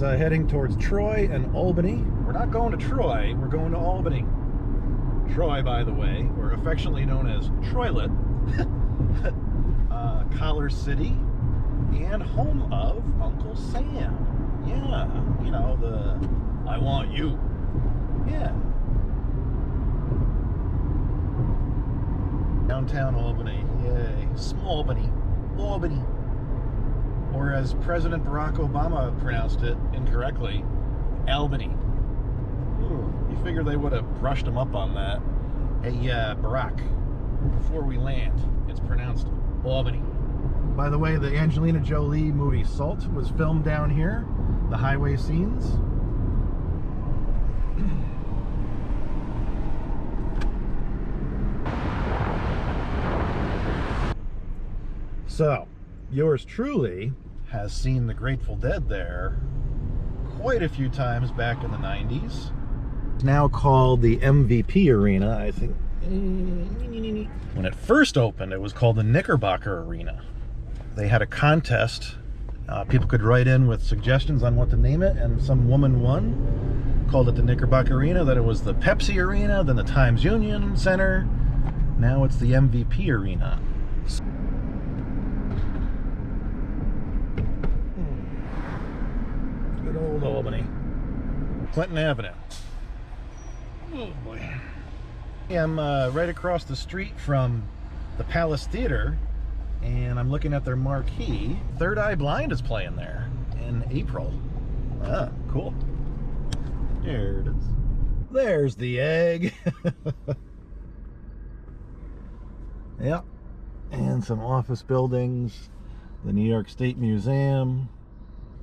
is heading towards Troy and Albany. We're not going to Troy, we're going to Albany. Troy, by the way, or affectionately known as Troylet, Collar City, and home of Uncle Sam. Yeah, you know, the I want you. Yeah. Downtown Albany. Yay. Small Albany. Albany. Or as President Barack Obama pronounced it incorrectly, Albany. Ooh, you figure they would have brushed him up on that. Hey, Barack, before we land, it's pronounced Albany. By the way, the Angelina Jolie movie Salt was filmed down here. The highway scenes. So, yours truly has seen the Grateful Dead there quite a few times back in the 90s. It's now called the MVP Arena, I think. When it first opened, it was called the Knickerbocker Arena. They had a contest. People could write in with suggestions on what to name it, and some woman won. Called it the Knickerbocker Arena. Then it was the Pepsi Arena, then the Times Union Center. Now it's the MVP Arena. Good old Albany. Clinton Avenue. Oh boy. I'm right across the street from the Palace Theater, and I'm looking at their marquee. Third Eye Blind is playing there in April. Ah, cool. There it is. There's the egg. Yep. And some office buildings. The New York State Museum.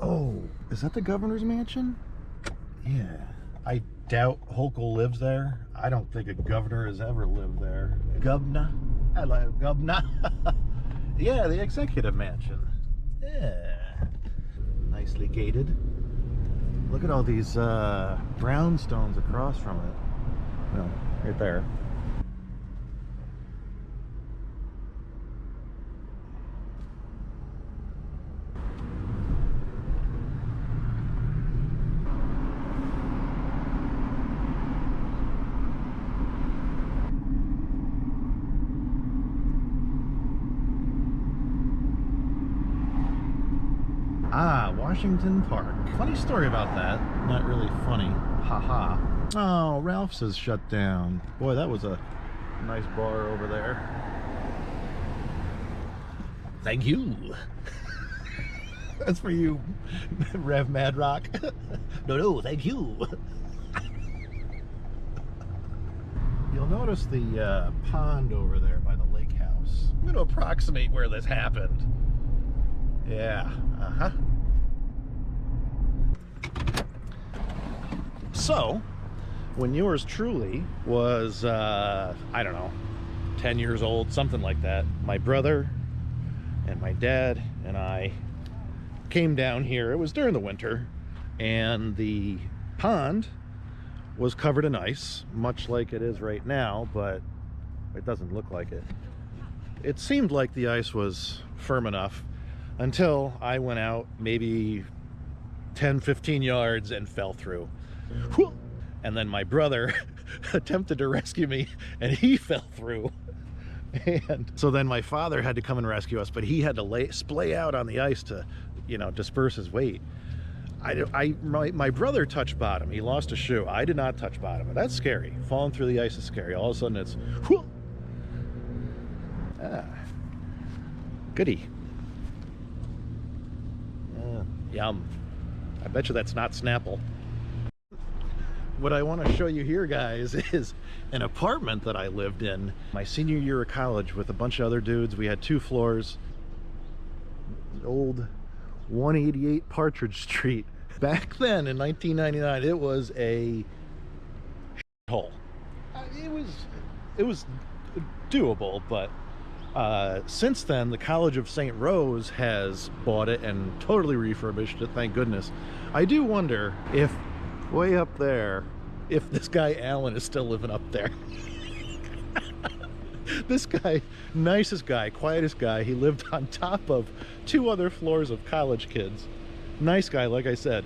Oh, is that the governor's mansion? Yeah. I doubt Hochul lives there. I don't think a governor has ever lived there. Governor? Hello, governor. Yeah, the executive mansion. Yeah. Nicely gated. Look at all these brownstones across from it. No, right there. Ah, Washington Park. Funny story about that. Not really funny. Haha. Oh, Ralph's is shut down. Boy, that was a nice bar over there. Thank you. That's for you, Rev Mad Rock. No, thank you. You'll notice the pond over there by the lake house. I'm going to approximate where this happened. Yeah, uh-huh. So, when yours truly was, I don't know, 10 years old, something like that, my brother and my dad and I came down here. It was during the winter, and the pond was covered in ice, much like it is right now, but it doesn't look like it. It seemed like the ice was firm enough until I went out maybe 10-15 yards and fell through. And then my brother attempted to rescue me, and he fell through. And so then my father had to come and rescue us, but he had to splay out on the ice to, you know, disperse his weight. My brother touched bottom. He lost a shoe. I did not touch bottom, and that's scary. Falling through the ice is scary. All of a sudden it's goody. Yum. I bet you that's not Snapple. What I want to show you here, guys, is an apartment that I lived in my senior year of college with a bunch of other dudes. We had 2 floors. Old 188 Partridge Street. Back then in 1999, it was a hole. It was doable, but since then, the College of St. Rose has bought it and totally refurbished it, thank goodness. I do wonder if, way up there, if this guy Alan is still living up there. This guy, nicest guy, quietest guy, he lived on top of 2 other floors of college kids. Nice guy, like I said.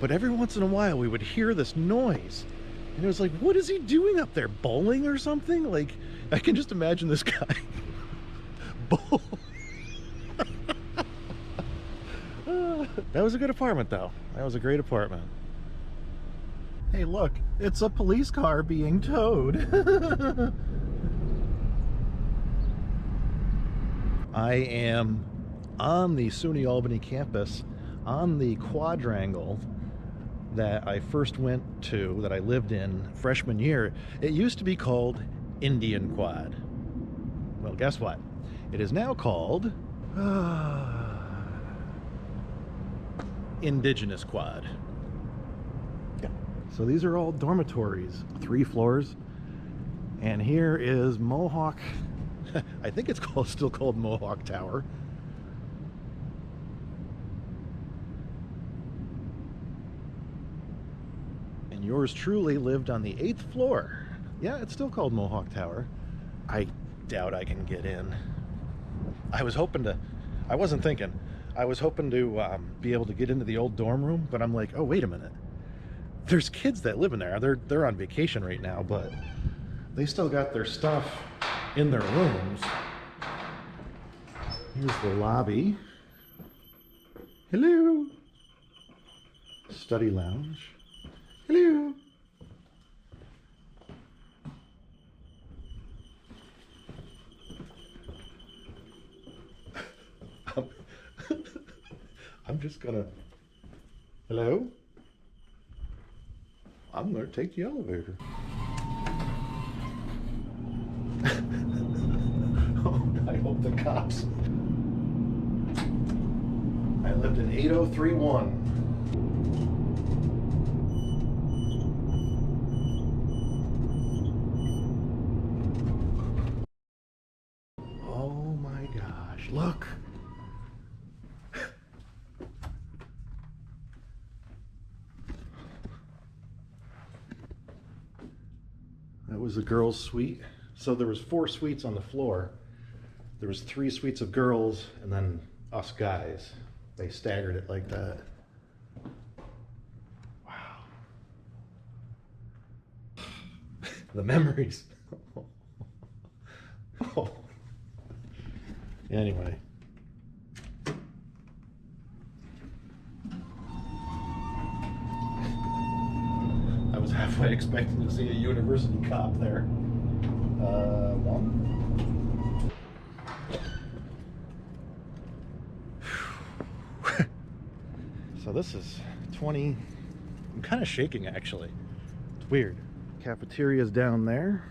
But every once in a while we would hear this noise. And it was like, what is he doing up there? Bowling or something? Like, I can just imagine this guy bowl. That was a good apartment, though. That was a great apartment. Hey, look, it's a police car being towed. I am on the SUNY Albany campus, on the quadrangle that I first went to, that I lived in freshman year. It used to be called Indian Quad. Well, guess what? It is now called Indigenous Quad. Yeah. So these are all dormitories, 3 floors. And here is Mohawk. I think it's still called Mohawk Tower. And yours truly lived on the 8th floor. Yeah, it's still called Mohawk Tower. I doubt I can get in. I was hoping to be able to get into the old dorm room, but I'm like, oh, wait a minute. There's kids that live in there. They're on vacation right now, but they still got their stuff in their rooms. Here's the lobby. Hello. Study lounge. Hello. I'm just gonna... Hello? I'm gonna take the elevator. Oh, I hope the cops... I lived in 8031. Oh my gosh, look! That was the girls' suite. So there was 4 suites on the floor. There was 3 suites of girls and then us guys. They staggered it like that. Wow. The memories. Oh. Anyway. I was halfway expecting to see a university cop there. One. So this is 20. I'm kind of shaking actually. It's weird. Cafeteria's down there.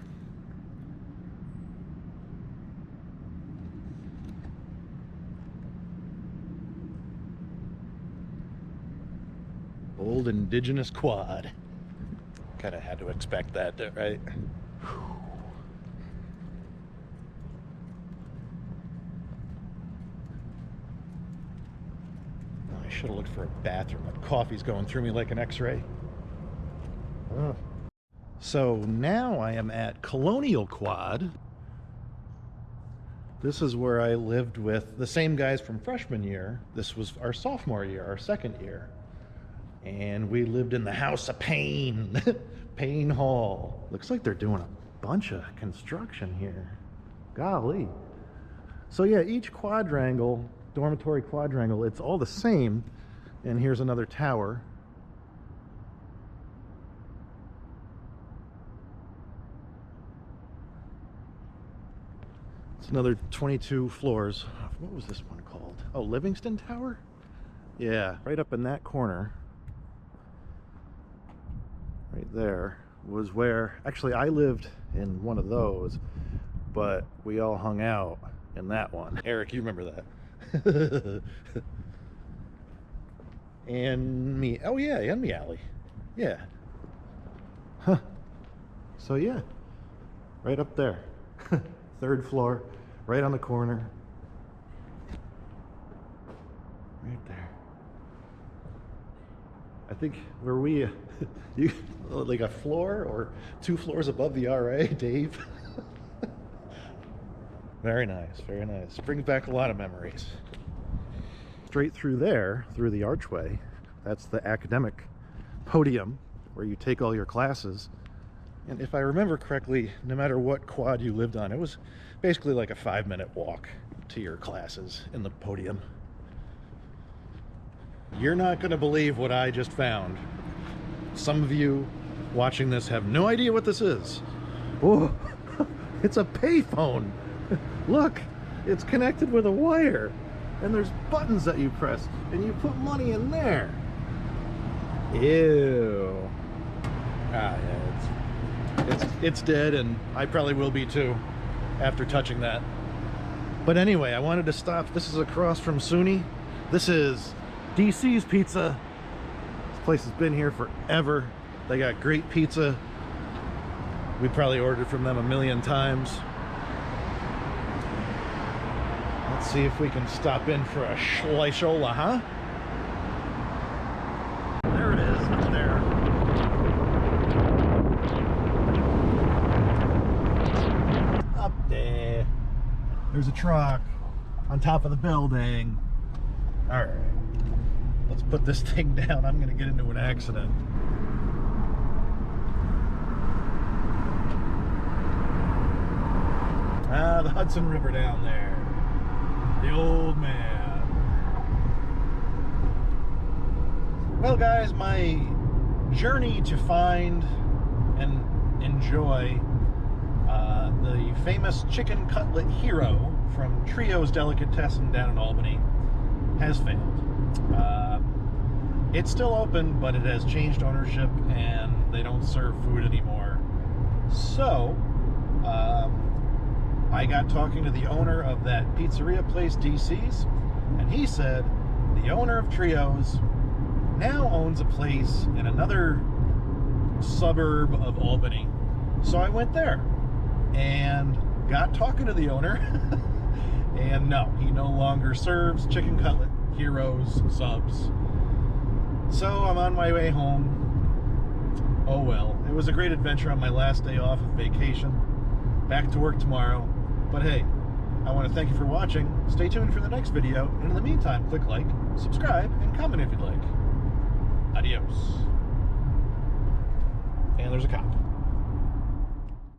Old Indigenous Quad. Kind of had to expect that, right? I should have looked for a bathroom. That coffee's going through me like an x-ray. So now I am at Colonial Quad. This is where I lived with the same guys from freshman year. This was our sophomore year, our second year. And we lived in the House of Pain. Pain Hall. Looks like they're doing a bunch of construction here. Golly. So yeah, each quadrangle, dormitory quadrangle, it's all the same. And here's another tower. It's another 22 floors. What was this one called? Oh, Livingston Tower? Yeah, right up in that corner. Right there was where, actually I lived in one of those, but we all hung out in that one. Eric, you remember that. And me, oh yeah, and me alley. Yeah. Huh. So yeah, right up there. 3rd floor, right on the corner. Right there. I think, were we, you, like a floor or 2 floors above the RA, Dave? Very nice, very nice. Brings back a lot of memories. Straight through there, through the archway, that's the academic podium where you take all your classes. And if I remember correctly, no matter what quad you lived on, it was basically like a 5-minute walk to your classes in the podium. You're not going to believe what I just found. Some of you watching this have no idea what this is. Oh, it's a payphone. Look, it's connected with a wire, and there's buttons that you press, and you put money in there. Ew. Ah, yeah, it's dead, and I probably will be too after touching that. But anyway, I wanted to stop. This is across from SUNY. This is DC's Pizza. This place has been here forever. They got great pizza. We probably ordered from them 1,000,000 times. Let's see if we can stop in for a schleischola, huh? There it is, up there. Up there. There's a truck on top of the building. All right. Let's put this thing down. I'm gonna get into an accident. Ah, the Hudson River down there. The old man. Well, guys, my journey to find and enjoy the famous chicken cutlet hero from Trio's Delicatessen down in Albany has failed. It's still open, but it has changed ownership and they don't serve food anymore. So, I got talking to the owner of that pizzeria place, DC's, and he said the owner of Trio's now owns a place in another suburb of Albany. So I went there and got talking to the owner, and no, he no longer serves chicken cutlet heroes subs. So I'm on my way home. Oh well, it was a great adventure on my last day off of vacation. Back to work tomorrow. But hey, I want to thank you for watching. Stay tuned for the next video. And in the meantime, click like, subscribe, and comment if you'd like. Adios. And there's a cop.